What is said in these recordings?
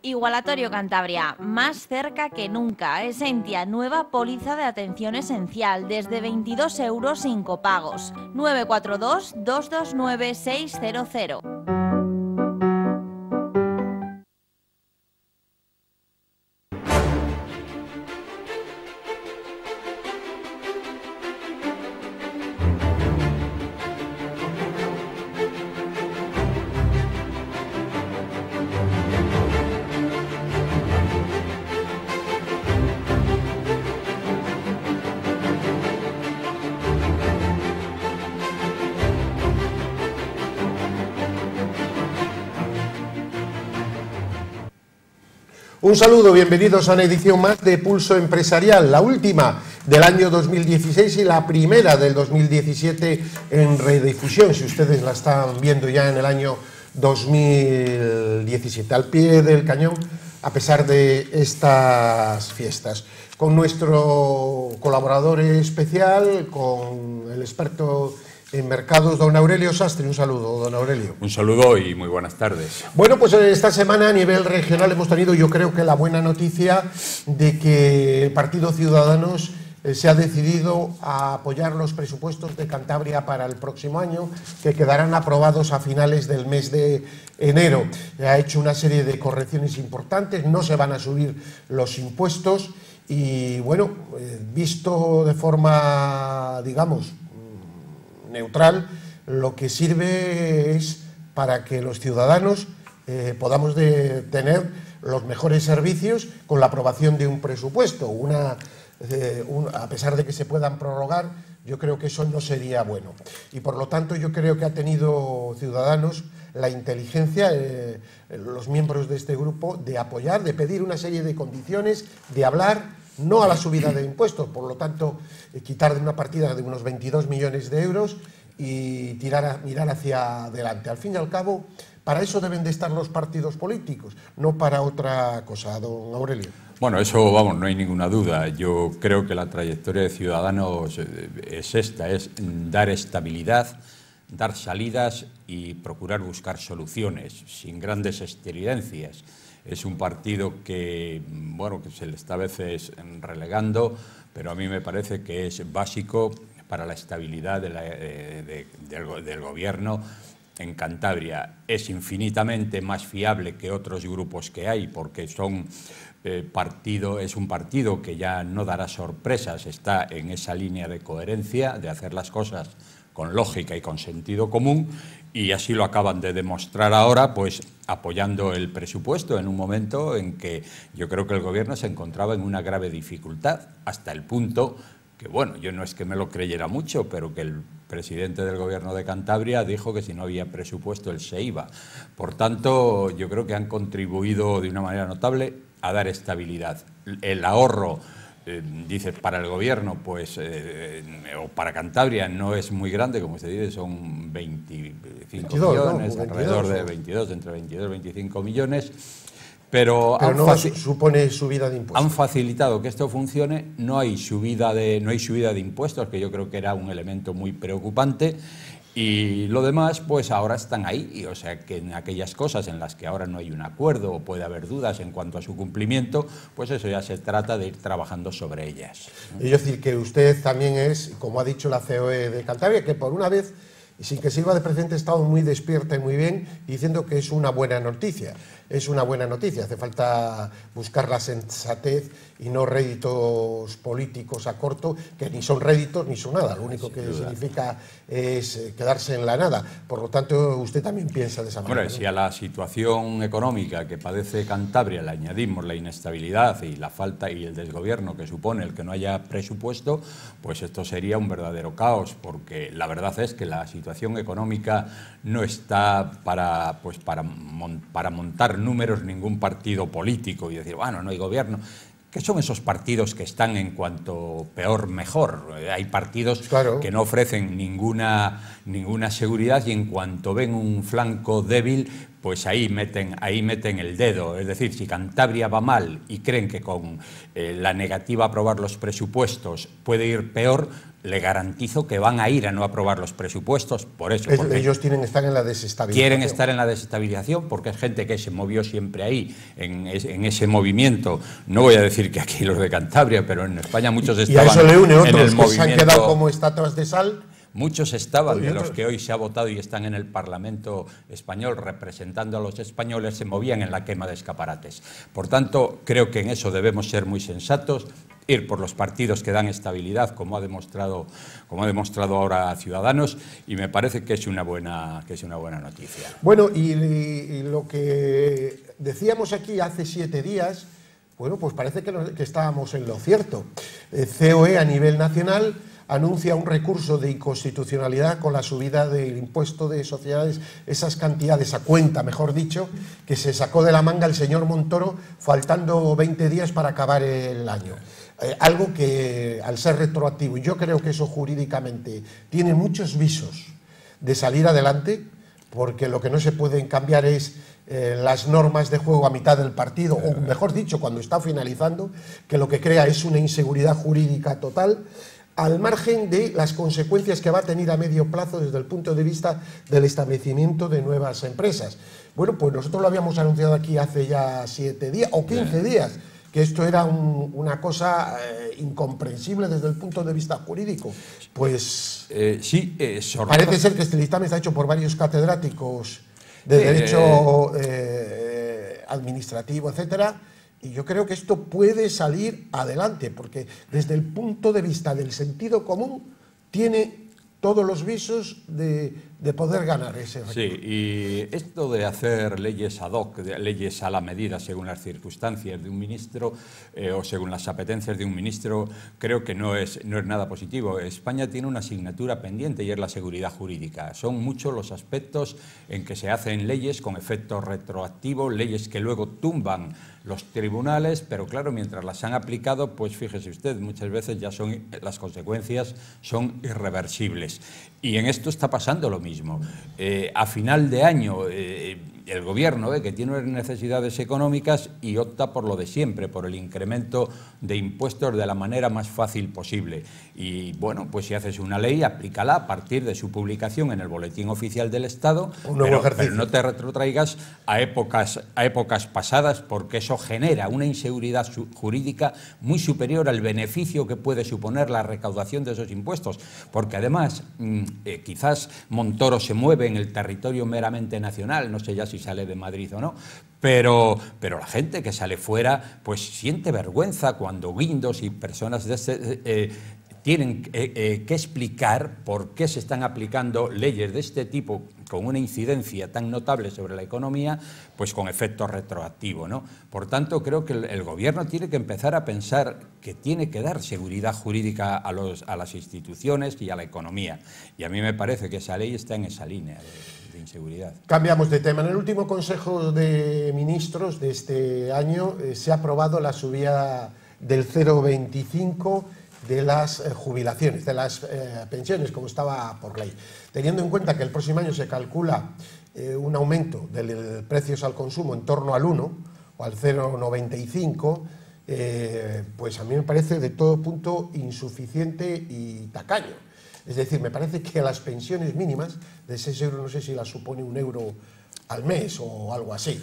Igualatorio Cantabria, más cerca que nunca. Esentia, nueva póliza de atención esencial, desde 22 euros sin copagos. 942 229 600. Un saludo, bienvenidos a una edición más de Pulso Empresarial, la última del año 2016 y la primera del 2017 en redifusión, si ustedes la están viendo ya en el año 2017, al pie del cañón, a pesar de estas fiestas. Con nuestro colaborador especial, con el experto en mercados, don Aurelio Sastre. Un saludo, don Aurelio. Un saludo y muy buenas tardes. Bueno, pues esta semana a nivel regional hemos tenido, yo creo que la buena noticia de que el Partido Ciudadanos se ha decidido a apoyar los presupuestos de Cantabria para el próximo año, que quedarán aprobados a finales del mes de enero. Ha hecho una serie de correcciones importantes, no se van a subir los impuestos y, bueno, visto de forma, digamos, neutral, lo que sirve es para que los ciudadanos podamos tener los mejores servicios con la aprobación de un presupuesto. A pesar de que se puedan prorrogar, yo creo que eso no sería bueno. Y por lo tanto yo creo que ha tenido Ciudadanos la inteligencia, los miembros de este grupo, de apoyar, de pedir una serie de condiciones, de hablar no a la subida de impuestos, por lo tanto, quitar de una partida de unos 22 millones de euros y mirar hacia adelante. Al fin y al cabo, para eso deben de estar los partidos políticos, no para otra cosa, don Aurelio. Bueno, eso, vamos, no hay ninguna duda. Yo creo que la trayectoria de Ciudadanos es esta, es dar estabilidad, dar salidas y procurar buscar soluciones, sin grandes estridencias. Es un partido que, bueno, que se le está a veces relegando, pero a mí me parece que es básico para la estabilidad del gobierno en Cantabria. Es infinitamente más fiable que otros grupos que hay, porque es un partido que ya no dará sorpresas, está en esa línea de coherencia, de hacer las cosas con lógica y con sentido común, y así lo acaban de demostrar ahora, pues apoyando el presupuesto en un momento en que yo creo que el gobierno se encontraba en una grave dificultad, hasta el punto que, bueno, yo no es que me lo creyera mucho, pero que el presidente del gobierno de Cantabria dijo que si no había presupuesto él se iba. Por tanto, yo creo que han contribuido de una manera notable a dar estabilidad. El ahorro, dice, para el gobierno, pues, o para Cantabria no es muy grande, como se dice, son 25 millones, ¿no? Alrededor de 22, entre 22 y 25 millones. Pero no supone subida de impuestos. Han facilitado que esto funcione, no hay subida de impuestos, que yo creo que era un elemento muy preocupante, y lo demás, pues ahora están ahí, y, o sea que en aquellas cosas en las que ahora no hay un acuerdo o puede haber dudas en cuanto a su cumplimiento, pues eso ya se trata de ir trabajando sobre ellas. Es decir, que usted también es, como ha dicho la COE de Cantabria, que por una vez, sin que sirva de precedente, ha estado muy despierta y muy bien, diciendo que es una buena noticia. Es una buena noticia, hace falta buscar la sensatez y no réditos políticos a corto, que ni son réditos ni son nada, lo único que significa es quedarse en la nada. Por lo tanto, usted también piensa de esa manera. Bueno, si a la situación económica que padece Cantabria le añadimos la inestabilidad y la falta y el desgobierno que supone el que no haya presupuesto, pues esto sería un verdadero caos, porque la verdad es que la situación económica no está para montar números ningún partido político y decir, bueno, no hay gobierno. ¿Qué son esos partidos que están en cuanto peor, mejor? Hay partidos que no ofrecen ninguna seguridad y en cuanto ven un flanco débil, pues ahí meten el dedo. Es decir, si Cantabria va mal y creen que con la negativa a aprobar los presupuestos puede ir peor, le garantizo que van a ir a no aprobar los presupuestos por eso. Ellos quieren estar en la desestabilización. Quieren estar en la desestabilización porque es gente que se movió siempre ahí, en ese movimiento. No voy a decir que aquí los de Cantabria, pero en España muchos estaban y a eso le une otros en el que movimiento. Se han quedado como estatuas de sal. Muchos estaban, de los que hoy se ha votado y están en el Parlamento español representando a los españoles, se movían en la quema de escaparates. Por tanto, creo que en eso debemos ser muy sensatos, ir por los partidos que dan estabilidad, como ha demostrado ahora Ciudadanos, y me parece que es una buena noticia. Bueno, y lo que decíamos aquí hace 7 días, bueno, pues parece que estábamos en lo cierto. COE a nivel nacional anuncia un recurso de inconstitucionalidad con la subida del impuesto de sociedades, esas cantidades a cuenta, mejor dicho, que se sacó de la manga el señor Montoro faltando 20 días para acabar el año. Algo que, al ser retroactivo, y yo creo que eso jurídicamente tiene muchos visos de salir adelante, porque lo que no se pueden cambiar es las normas de juego a mitad del partido, o mejor dicho, cuando está finalizando, que lo que crea es una inseguridad jurídica total, al margen de las consecuencias que va a tener a medio plazo desde el punto de vista del establecimiento de nuevas empresas. Bueno, pues nosotros lo habíamos anunciado aquí hace ya 7 días o 15 días, que esto era una cosa incomprensible desde el punto de vista jurídico. Pues sí, parece ser que este dictamen está hecho por varios catedráticos de derecho administrativo, etcétera. Y yo creo que esto puede salir adelante, porque desde el punto de vista del sentido común tiene todos los visos de poder ganar ese recurso. Sí, y esto de hacer leyes ad hoc, leyes a la medida según las circunstancias de un ministro o según las apetencias de un ministro, creo que no es nada positivo. España tiene una asignatura pendiente y es la seguridad jurídica. Son muchos los aspectos en que se hacen leyes con efecto retroactivo, leyes que luego tumban los tribunales, pero claro, mientras las han aplicado, pues fíjese usted, muchas veces ya las consecuencias son irreversibles. Y en esto está pasando lo mismo. A final de año, el gobierno que tiene unas necesidades económicas y opta por lo de siempre, por el incremento de impuestos de la manera más fácil posible. Y bueno, pues si haces una ley, aplícala a partir de su publicación en el Boletín Oficial del Estado, pero no te retrotraigas a épocas pasadas, porque eso genera una inseguridad jurídica muy superior al beneficio que puede suponer la recaudación de esos impuestos, porque además quizás Montoro se mueve en el territorio meramente nacional, no sé ya si sale de Madrid o no, pero la gente que sale fuera pues siente vergüenza cuando Guindos y personas de tienen que explicar por qué se están aplicando leyes de este tipo con una incidencia tan notable sobre la economía, pues con efecto retroactivo, ¿no? Por tanto, creo que el gobierno tiene que empezar a pensar que tiene que dar seguridad jurídica a las instituciones y a la economía. Y a mí me parece que esa ley está en esa línea de inseguridad. Cambiamos de tema. En el último Consejo de Ministros de este año se ha aprobado la subida del 0,25 de las jubilaciones, de las pensiones, como estaba por ley. Teniendo en cuenta que el próximo año se calcula un aumento de precios al consumo en torno al 1 o al 0,95, pues a mí me parece de todo punto insuficiente y tacaño. Es decir, me parece que las pensiones mínimas de 6 euros, no sé si las supone 1 euro al mes o algo así,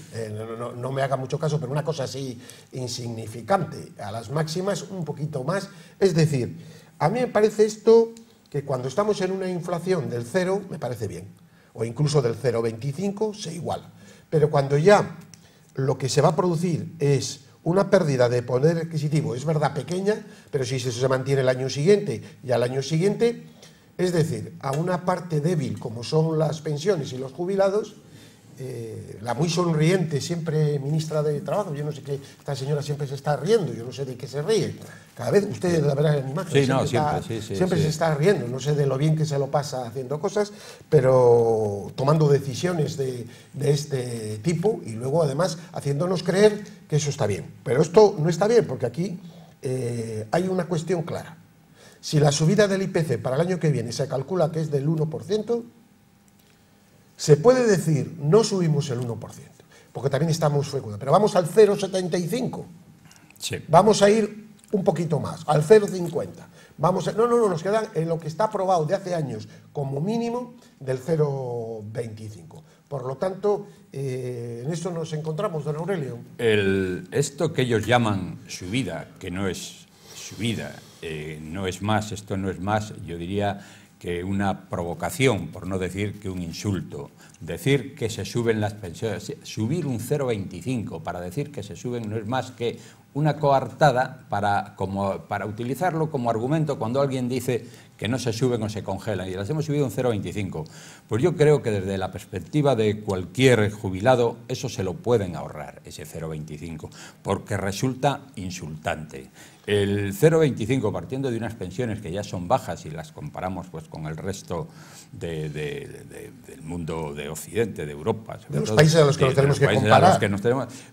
no me haga mucho caso, pero una cosa así insignificante, a las máximas un poquito más. Es decir, a mí me parece esto que cuando estamos en una inflación del 0 me parece bien, o incluso del 0,25 se iguala, pero cuando ya lo que se va a producir es una pérdida de poder adquisitivo, es verdad pequeña, pero si eso se mantiene el año siguiente y al año siguiente, es decir, a una parte débil como son las pensiones y los jubilados, la muy sonriente siempre ministra de Trabajo, yo no sé qué, esta señora siempre se está riendo, yo no sé de qué se ríe, cada vez usted la verá en imagen, siempre se está riendo, no sé de lo bien que se lo pasa haciendo cosas, pero tomando decisiones de este tipo y luego además haciéndonos creer que eso está bien, pero esto no está bien porque aquí hay una cuestión clara. Si la subida del IPC para el año que viene se calcula que es del 1%, Se puede decir, no subimos el 1%, porque también estamos fecundos, pero vamos al 0,75. Sí. Vamos a ir un poquito más, al 0,50. No, nos quedan en lo que está aprobado de hace años como mínimo del 0,25. Por lo tanto, en esto nos encontramos, don Aurelio. Esto que ellos llaman subida, que no es subida, no es más, esto no es más, yo diría que una provocación, por no decir que un insulto. Decir que se suben las pensiones, subir un 0,25 para decir que se suben no es más que una coartada para utilizarlo como argumento cuando alguien dice que no se suben o se congelan, y las hemos subido un 0,25. Pues yo creo que desde la perspectiva de cualquier jubilado eso se lo pueden ahorrar, ese 0,25, porque resulta insultante. El 0,25, partiendo de unas pensiones que ya son bajas y las comparamos pues con el resto del mundo de Occidente, de Europa, de los países a los que nos tenemos que comparar,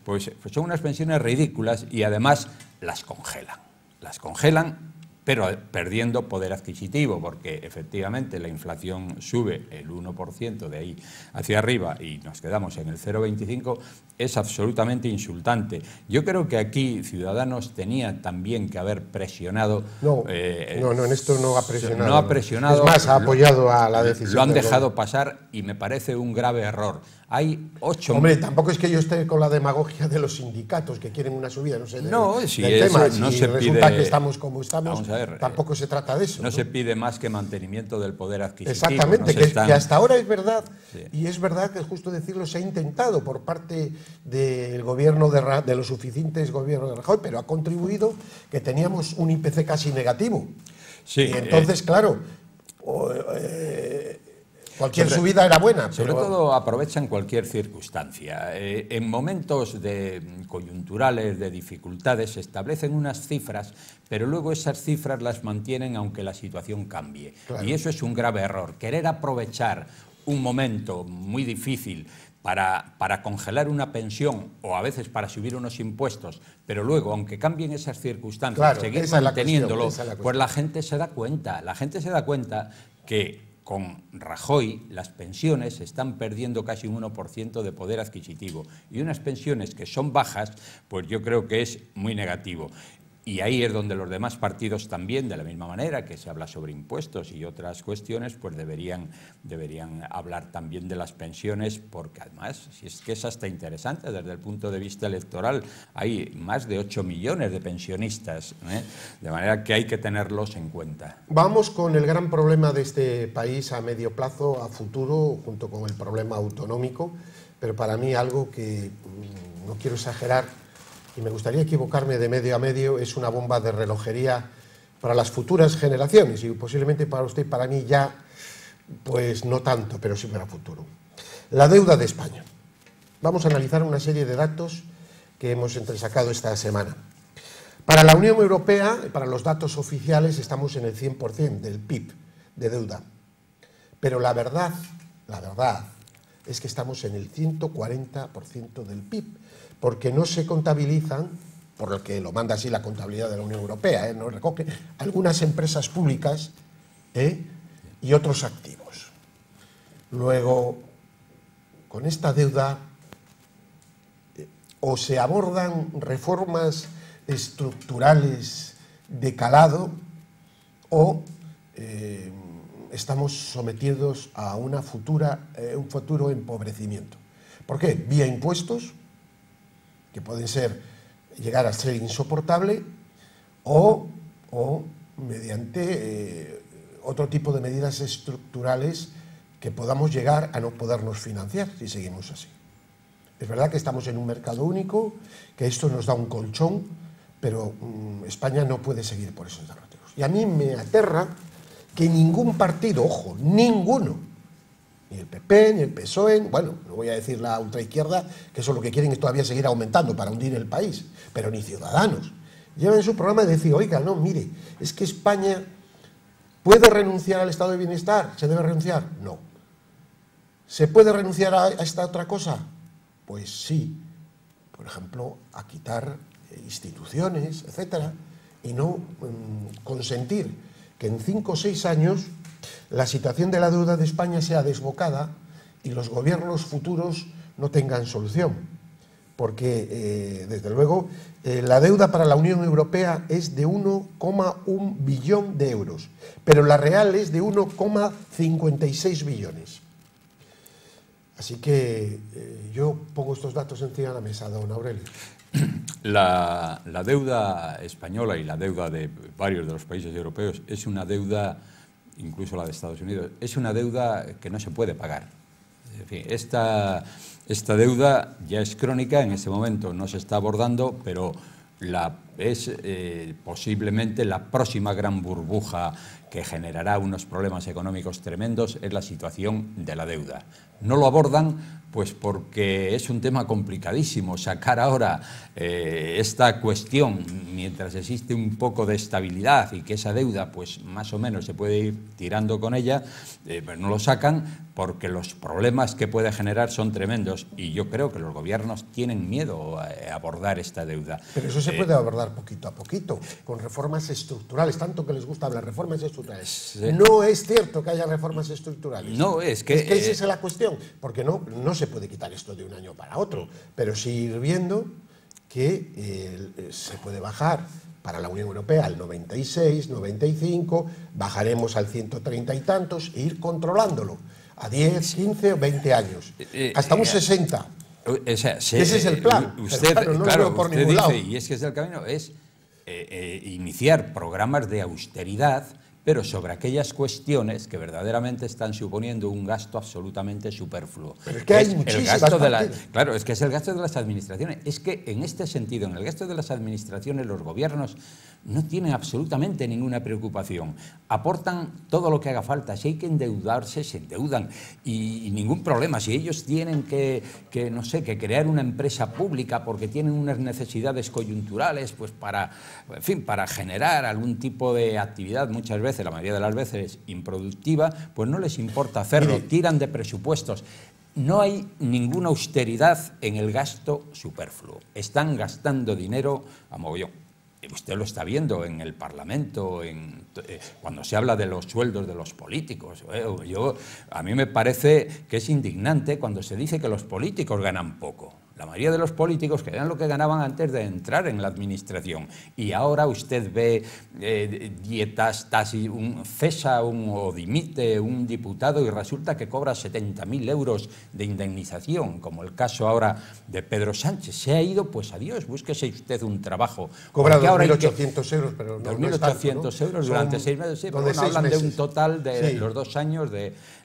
pues son unas pensiones ridículas y además las congelan, pero perdiendo poder adquisitivo, porque efectivamente la inflación sube el 1% de ahí hacia arriba y nos quedamos en el 0,25, es absolutamente insultante. Yo creo que aquí Ciudadanos tenía también que haber presionado. No, en esto no ha presionado. No ha presionado. Es más, ha apoyado a la decisión. Lo han dejado pasar y me parece un grave error. Hay 8... Hombre, tampoco es que yo esté con la demagogia de los sindicatos que quieren una subida, no sé, del tema. No se resulta pide, que estamos como estamos, vamos a ver, tampoco se trata de eso. No se pide más que mantenimiento del poder adquisitivo. Exactamente, que hasta ahora es verdad, sí. Y es verdad que es justo decirlo, se ha intentado por parte del gobierno de los suficientes gobiernos de Rajoy, pero ha contribuido que teníamos un IPC casi negativo. Sí, y entonces, claro... cualquier subida era buena. Sobre todo aprovechan cualquier circunstancia. En momentos coyunturales, de dificultades, se establecen unas cifras, pero luego esas cifras las mantienen aunque la situación cambie. Claro. Y eso es un grave error. Querer aprovechar un momento muy difícil para congelar una pensión o a veces para subir unos impuestos, pero luego, aunque cambien esas circunstancias, claro, seguir manteniéndolo, pues la gente se da cuenta. La gente se da cuenta que con Rajoy las pensiones están perdiendo casi un 1% de poder adquisitivo y unas pensiones que son bajas, pues yo creo que es muy negativo. Y ahí es donde los demás partidos también, de la misma manera que se habla sobre impuestos y otras cuestiones, pues deberían hablar también de las pensiones, porque además, si es que es hasta interesante desde el punto de vista electoral, hay más de 8 millones de pensionistas, de manera que hay que tenerlos en cuenta. Vamos con el gran problema de este país a medio plazo, a futuro, junto con el problema autonómico, pero para mí algo que no quiero exagerar, y me gustaría equivocarme de medio a medio, es una bomba de relojería para las futuras generaciones y posiblemente para usted y para mí ya, pues no tanto, pero sí para futuro. La deuda de España. Vamos a analizar una serie de datos que hemos entresacado esta semana. Para la Unión Europea, para los datos oficiales, estamos en el 100% del PIB de deuda. Pero la verdad es que estamos en el 140% del PIB, porque no se contabilizan, por lo que lo manda así la contabilidad de la Unión Europea, no recoge algunas empresas públicas y otros activos. Luego, con esta deuda, o se abordan reformas estructurales de calado, o estamos sometidos a un futuro empobrecimiento. ¿Por qué? Vía impuestos, que pueden llegar a ser insoportable, o mediante otro tipo de medidas estructurales que podamos llegar a no podernos financiar si seguimos así. Es verdad que estamos en un mercado único, que esto nos da un colchón, pero España no puede seguir por esos derroteros. Y a mí me aterra que ningún partido, ojo, ninguno, ni el PP, ni el PSOE, bueno, no voy a decir la ultraizquierda, que eso lo que quieren es todavía seguir aumentando para hundir el país, pero ni Ciudadanos. Llevan en su programa de decir, oiga, no, mire, es que España puede renunciar al estado de bienestar, ¿se debe renunciar? No. ¿Se puede renunciar a esta otra cosa? Pues sí. Por ejemplo, a quitar instituciones, etcétera, y no consentir que en 5 o 6 años la situación de la deuda de España sea desbocada y los gobiernos futuros no tengan solución, porque desde luego la deuda para la Unión Europea es de 1,1 billón de euros, pero la real es de 1,56 billones. Así que yo pongo estos datos encima de la mesa, don Aurelio. La deuda española y la deuda de varios de los países europeos es una deuda, incluso la de Estados Unidos, es una deuda que no se puede pagar. En fin, esta deuda ya es crónica, en este momento no se está abordando, pero es posiblemente la próxima gran burbuja que generará unos problemas económicos tremendos, es la situación de la deuda. No lo abordan pues porque es un tema complicadísimo. Sacar ahora esta cuestión mientras existe un poco de estabilidad y que esa deuda pues más o menos se puede ir tirando con ella, pues no lo sacan porque los problemas que puede generar son tremendos y yo creo que los gobiernos tienen miedo a abordar esta deuda. Pero eso se puede abordar poquito a poquito, con reformas estructurales, tanto que les gusta hablar reformas estructurales. Sí. No es cierto que haya reformas estructurales. No, es que esa es la cuestión, porque no se puede quitar esto de un año para otro, pero sí ir viendo que se puede bajar para la Unión Europea al 96, 95, bajaremos al 130 y tantos e ir controlándolo a 10, 15 o 20 años, hasta un 60. O sea, ese es el plan. Usted, claro, no claro, lo veo por usted ningún dice, lado. y es que es el camino, es iniciar programas de austeridad, pero sobre aquellas cuestiones que verdaderamente están suponiendo un gasto absolutamente superfluo. Pero es que hay muchísimas claro, es que es el gasto de las administraciones. Es que en este sentido, en el gasto de las administraciones, los gobiernos no tienen absolutamente ninguna preocupación. Aportan todo lo que haga falta. Si hay que endeudarse, se endeudan. Y ningún problema. Si ellos tienen que crear una empresa pública porque tienen unas necesidades coyunturales, pues para generar algún tipo de actividad, muchas veces, la mayoría de las veces improductiva, pues no les importa hacerlo, tiran de presupuestos. No hay ninguna austeridad en el gasto superfluo. Están gastando dinero a mogollón. Usted lo está viendo en el Parlamento, cuando se habla de los sueldos de los políticos. A mí me parece que es indignante cuando se dice que los políticos ganan poco. La mayoría de los políticos que ganan lo que ganaban antes de entrar en la administración. Y ahora usted ve dietas, cesa o dimite un diputado y resulta que cobra 70.000 euros de indemnización, como el caso ahora de Pedro Sánchez. Se ha ido, pues adiós, búsquese usted un trabajo. Cobra 2.800 euros, pero no 2.800 euros durante 6 meses. Sí, pero hablan de un total de sí. los 2 años,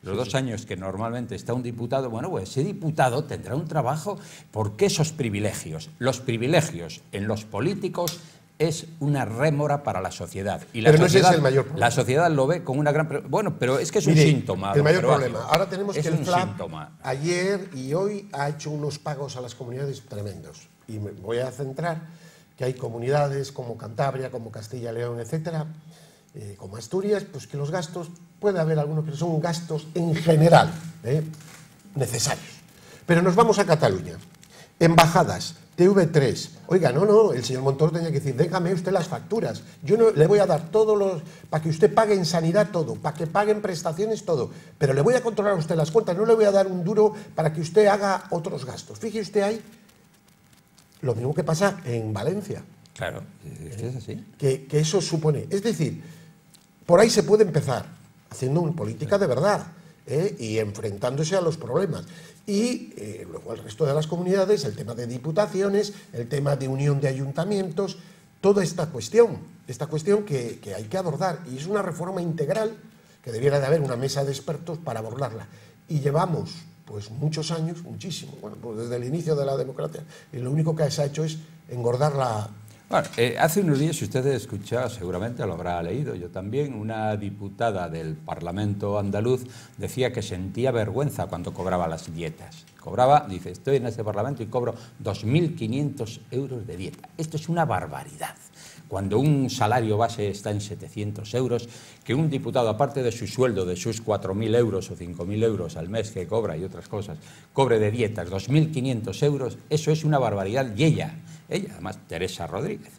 dos años que normalmente está un diputado. Bueno, pues ese diputado tendrá un trabajo. ¿Por qué esos privilegios? Los privilegios en los políticos es una rémora para la sociedad. Y la pero sociedad, no ese es el mayor problema. La sociedad lo ve con una gran... Bueno, pero es que es un síntoma. El mayor problema. Ahora tenemos es que el FLAP síntoma. Ayer y hoy ha hecho unos pagos a las comunidades tremendos. Y me voy a centrar que hay comunidades como Cantabria, como Castilla y León, etcétera, como Asturias, pues que los gastos, puede haber algunos que son gastos en general necesarios. Pero nos vamos a Cataluña. Embajadas, TV3. Oiga, no, el señor Montoro tenía que decir, déjame usted las facturas. Yo no le voy a dar todos los... para que usted pague en sanidad todo, para que paguen prestaciones todo, pero le voy a controlar a usted las cuentas, no le voy a dar un duro para que usted haga otros gastos. Fíjese usted ahí lo mismo que pasa en Valencia. Claro, es así. Que eso supone... Es decir, por ahí se puede empezar haciendo una política de verdad y enfrentándose a los problemas. Y luego el resto de las comunidades, el tema de diputaciones, el tema de unión de ayuntamientos, toda esta cuestión que hay que abordar. Y es una reforma integral que debiera de haber una mesa de expertos para abordarla. Y llevamos pues muchos años, muchísimo, bueno, pues desde el inicio de la democracia, y lo único que se ha hecho es engordar la... Bueno, hace unos días, si usted escuchó, seguramente lo habrá leído, yo también, una diputada del Parlamento andaluz decía que sentía vergüenza cuando cobraba las dietas. Dice, estoy en este Parlamento y cobro 2.500 euros de dieta. Esto es una barbaridad. Cuando un salario base está en 700 euros, que un diputado, aparte de su sueldo, de sus 4.000 euros o 5.000 euros al mes que cobra y otras cosas, cobre de dietas 2.500 euros, eso es una barbaridad. Y ella, además Teresa Rodríguez,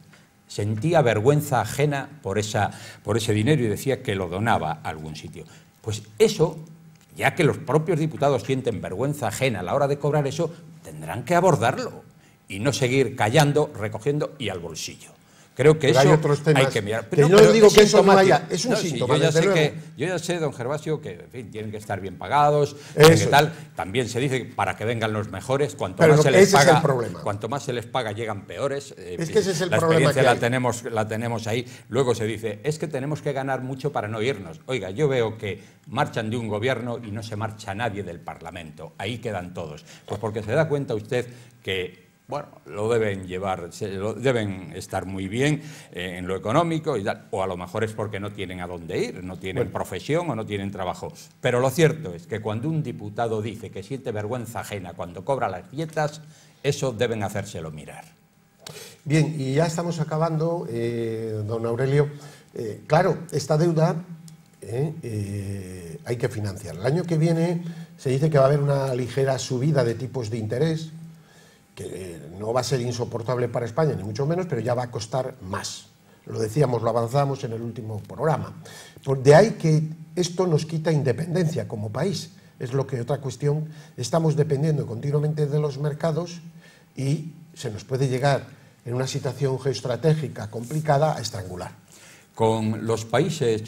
sentía vergüenza ajena por ese dinero y decía que lo donaba a algún sitio. Pues eso ya que los propios diputados sienten vergüenza ajena a la hora de cobrar eso, tendrán que abordarlo y no seguir callando, recogiendo y al bolsillo. Creo que pero eso hay otros temas hay que mirar. que no digo que eso no haya, es un síntoma, sí, yo ya sé, don Gervasio, que en fin, tienen que estar bien pagados, que tal. También se dice que para que vengan los mejores, cuanto más se les paga, cuanto más se les paga, llegan peores. Es que ese es el la problema experiencia la tenemos ahí. Luego se dice, es que tenemos que ganar mucho para no irnos. Oiga, yo veo que marchan de un gobierno y no se marcha nadie del Parlamento. Ahí quedan todos. Pues porque se da cuenta usted que, bueno, lo deben llevar, deben estar muy bien en lo económico y tal, o a lo mejor es porque no tienen a dónde ir, no tienen profesión o no tienen trabajo. Pero lo cierto es que cuando un diputado dice que siente vergüenza ajena cuando cobra las dietas, eso deben hacérselo mirar. Bien, y ya estamos acabando, don Aurelio. Claro, esta deuda hay que financiar. El año que viene se dice que va a haber una ligera subida de tipos de interés, que no va a ser insoportable para España, ni mucho menos, pero ya va a costar más. Lo decíamos, lo avanzamos en el último programa. De ahí que esto nos quita independencia como país. Es lo que otra cuestión, estamos dependiendo continuamente de los mercados y se nos puede llegar en una situación geoestratégica complicada a estrangular. Con los países,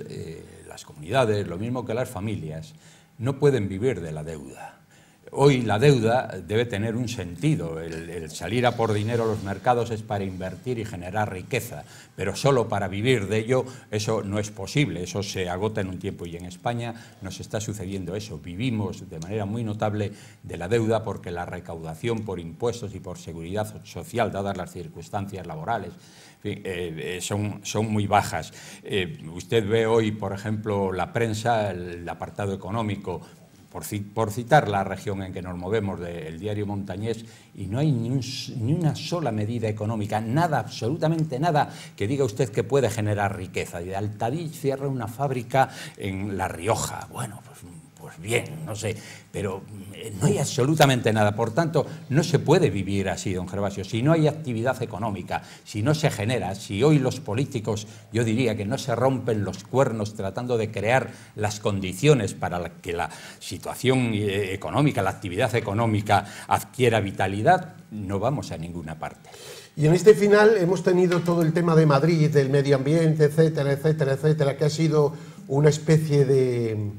las comunidades, lo mismo que las familias, no pueden vivir de la deuda. Hoy la deuda debe tener un sentido. El salir a por dinero a los mercados es para invertir y generar riqueza, pero solo para vivir de ello eso no es posible, eso se agota en un tiempo y en España nos está sucediendo eso. Vivimos de manera muy notable de la deuda porque la recaudación por impuestos y por seguridad social, dadas las circunstancias laborales, son muy bajas. Usted ve hoy, por ejemplo, la prensa, el apartado económico, por citar la región en que nos movemos, del diario Montañés, y no hay ni una sola medida económica, nada, absolutamente nada, que diga usted que puede generar riqueza. Y de Altadix cierra una fábrica en La Rioja. Bueno, pues bien, no sé, pero no hay absolutamente nada. Por tanto, no se puede vivir así, don Gervasio, si no hay actividad económica, si no se genera, si hoy los políticos, yo diría que no se rompen los cuernos tratando de crear las condiciones para que la situación económica, la actividad económica adquiera vitalidad, no vamos a ninguna parte. Y en este final hemos tenido todo el tema de Madrid, del medio ambiente, etcétera, etcétera, etcétera, que ha sido una especie de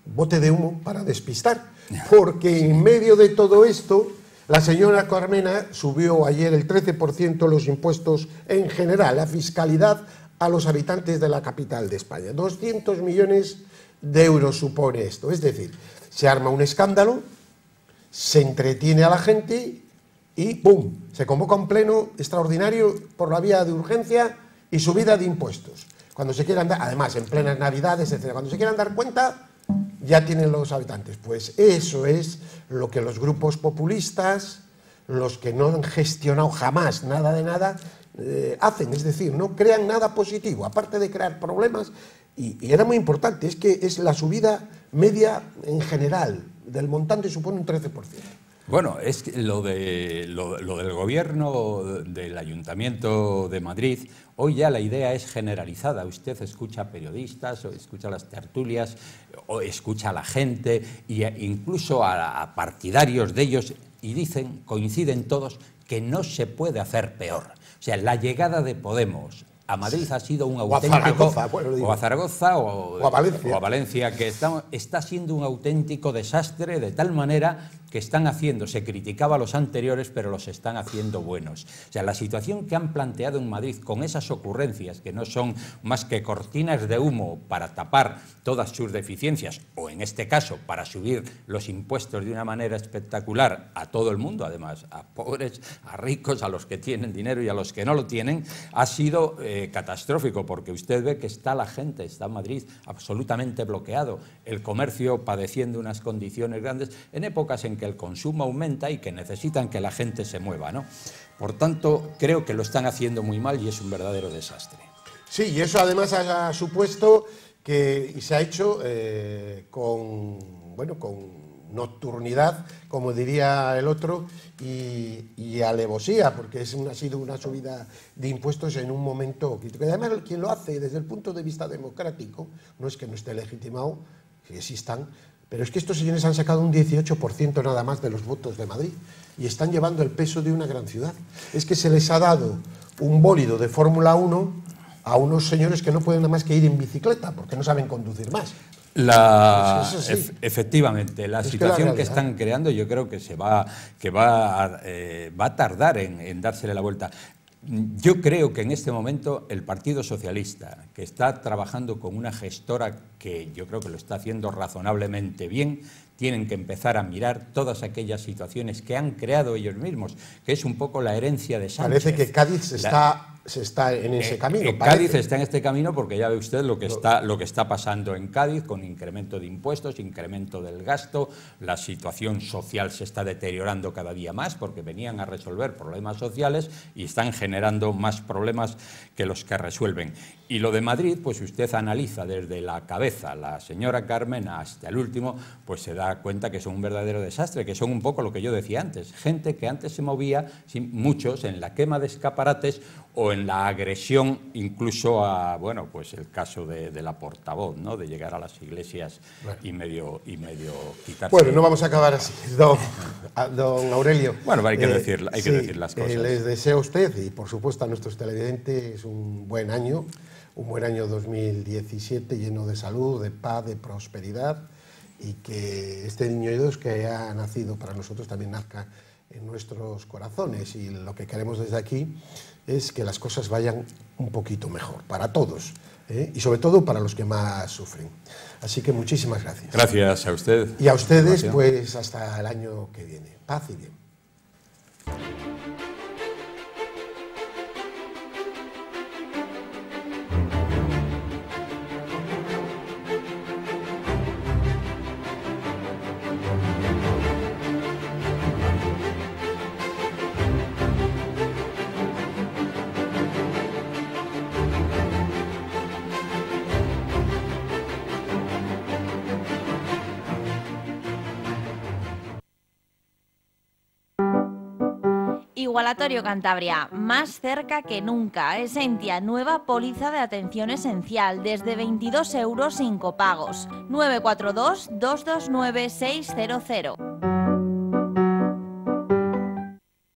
bote de humo para despistar, porque en medio de todo esto la señora Carmena subió ayer el 13% los impuestos en general, la fiscalidad a los habitantes de la capital de España. 200 millones de euros supone esto, es decir, se arma un escándalo, se entretiene a la gente y ¡pum!, se convoca un pleno extraordinario por la vía de urgencia y subida de impuestos. Cuando se quieran dar, además en plenas navidades, etc., cuando se quieran dar cuenta, ya tienen los habitantes. Pues eso es lo que los grupos populistas, los que no han gestionado jamás nada de nada, hacen. Es decir, no crean nada positivo, aparte de crear problemas. Y era muy importante, es que es la subida media en general del montante supone un 13%. Bueno, es que lo del gobierno del Ayuntamiento de Madrid, hoy ya la idea es generalizada. Usted escucha a periodistas, o escucha a las tertulias, o escucha a la gente, e incluso a partidarios de ellos, y dicen, coinciden todos, que no se puede hacer peor. O sea, la llegada de Podemos a Madrid ha sido un auténtico... O a Zaragoza, o a Valencia, que está siendo un auténtico desastre, de tal manera que están haciendo, se criticaba a los anteriores, pero los están haciendo buenos. O sea, la situación que han planteado en Madrid con esas ocurrencias, que no son más que cortinas de humo para tapar todas sus deficiencias, o en este caso, para subir los impuestos de una manera espectacular a todo el mundo, además, a pobres, a ricos, a los que tienen dinero y a los que no lo tienen, ha sido catastrófico, porque usted ve que está la gente, está Madrid absolutamente bloqueado, el comercio padeciendo unas condiciones grandes, en épocas en que el consumo aumenta y que necesitan que la gente se mueva, ¿no? Por tanto, creo que lo están haciendo muy mal y es un verdadero desastre. Sí, y eso además ha supuesto que y se ha hecho con nocturnidad, como diría el otro, y alevosía, porque ha sido una subida de impuestos en un momento crítico. Y además, quien lo hace desde el punto de vista democrático, no es que no esté legitimado, que existan, pero es que estos señores han sacado un 18% nada más de los votos de Madrid y están llevando el peso de una gran ciudad. Es que se les ha dado un bólido de Fórmula 1 a unos señores que no pueden nada más que ir en bicicleta porque no saben conducir más. Efectivamente, la situación que están creando yo creo que va a tardar en dársele la vuelta. Yo creo que en este momento el Partido Socialista, que está trabajando con una gestora que yo creo que lo está haciendo razonablemente bien, tienen que empezar a mirar todas aquellas situaciones que han creado ellos mismos, que es un poco la herencia de Sánchez. Parece que Cádiz se está en ese camino. Cádiz está en este camino porque ya ve usted lo que está pasando en Cádiz, con incremento de impuestos, incremento del gasto, la situación social se está deteriorando cada día más porque venían a resolver problemas sociales y están generando más problemas que los que resuelven. Y lo de Madrid, pues si usted analiza desde la cabeza, la señora Carmen, hasta el último, pues se da cuenta que son un verdadero desastre, que son un poco lo que yo decía antes, gente que antes se movía, muchos, en la quema de escaparates o en la agresión incluso a, bueno, pues el caso de la portavoz, ¿no?, de llegar a las iglesias y medio quitarse. Bueno, no vamos a acabar así, don Aurelio. Bueno, hay que decir las cosas. Les deseo a usted y por supuesto a nuestros televidentes un buen año 2017 lleno de salud, de paz, de prosperidad, y que este niño Dios que ha nacido para nosotros también nazca en nuestros corazones, y lo que queremos desde aquí es que las cosas vayan un poquito mejor para todos, y sobre todo para los que más sufren. Así que muchísimas gracias. Gracias a usted. Y a ustedes, pues hasta el año que viene. Paz y bien. Igualatorio Cantabria, más cerca que nunca. Esentia, nueva póliza de atención esencial, desde 22 € sin copagos. 942 229 600.